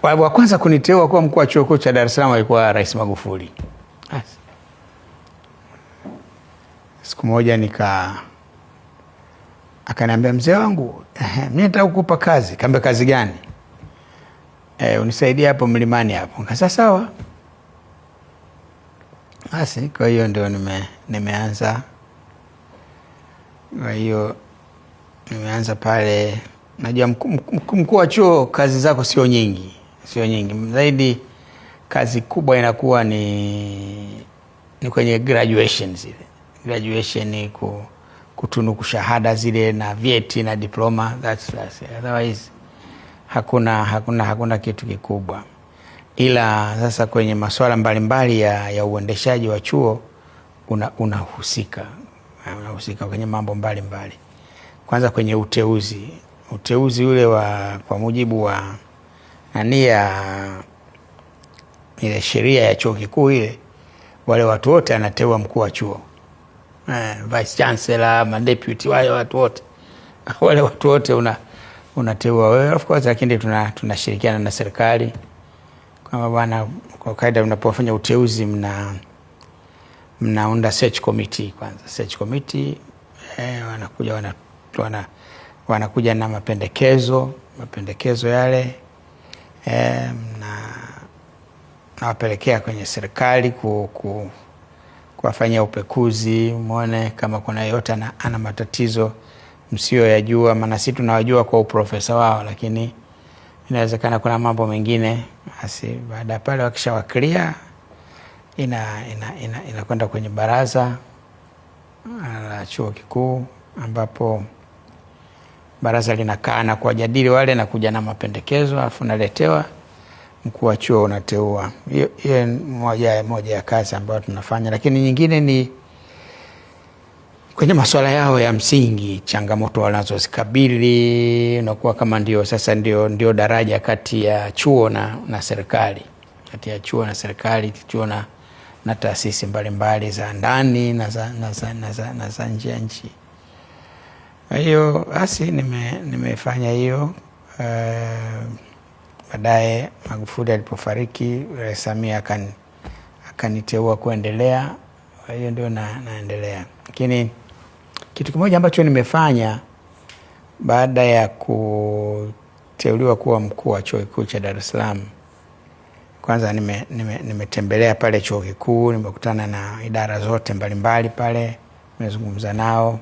Wa kwanza kuniteua kuwa mkuu wa chuo kikuu cha Dar es Salaam alikuwa Rais Magufuli. Siku moja akaniambia, mzee wangu, mimi nataka kukupa kazi. Kaambia, kazi gani? Unisaidie hapo mlimani hapo. Nikasema sawa. Basi kwa hiyo ndio nimeanza. Kwa hiyo nimeanza pale. Najua mkuu wa chuo kazi zako sio nyingi. Sio nyingi. Zaidi kazi kubwa inakuwa ni kwenye graduation zile. Graduation ni kutunuku shahada zile na vyeti na diploma. That's otherwise hakuna kitu kikubwa. Ila sasa kwenye masuala mbalimbali ya uendeshaji wa chuo unahusika kwenye mambo mbalimbali. Kwanza kwenye uteuzi ule kwa mujibu wa ile sheria ya chuo kikuu ile, wale watu wote anateua mkuu wa chuo, vice chancellor, deputy, wale watu wote unateua wewe, of course. Lakini tunashirikiana na serikali kama bwana, kwa kaida mnapofanya uteuzi mnaunda search committee kwanza. Search committee wanakuja na mapendekezo yale, nawapelekea kwenye serikali kuwafanyia upekuzi, muone kama kuna yote ana matatizo msio yajua, maana sisi tunawajua kwa uprofesa wao, lakini inawezekana kuna mambo mengine. Basi baada pale wakishawakilia inakwenda kwenye baraza la chuo kikuu, ambapo baraza linakaa na kuwajadili wale na kuja na mapendekezo, alafu naletewa mkuu wa chuo unateua. Hiyo moja ya kazi ambayo tunafanya. Lakini nyingine ni kwenye masuala yao ya msingi, changamoto wanazozikabili, unakuwa kama ndio daraja kati ya chuo na serikali, kati ya chuo na serikali, chuo na taasisi mbalimbali za ndani na za nje ya nchi. Kwa hiyo basi nimefanya hiyo. Baadaye Magufuli alipofariki, Rais Samia akaniteua kuendelea. Kwa hiyo ndio naendelea. Lakini kitu kimoja ambacho nimefanya baada ya kuteuliwa kuwa mkuu wa chuo kikuu cha Dar es Salaam, kwanza nimetembelea pale chuo kikuu, nimekutana na idara zote mbalimbali pale, nimezungumza nao.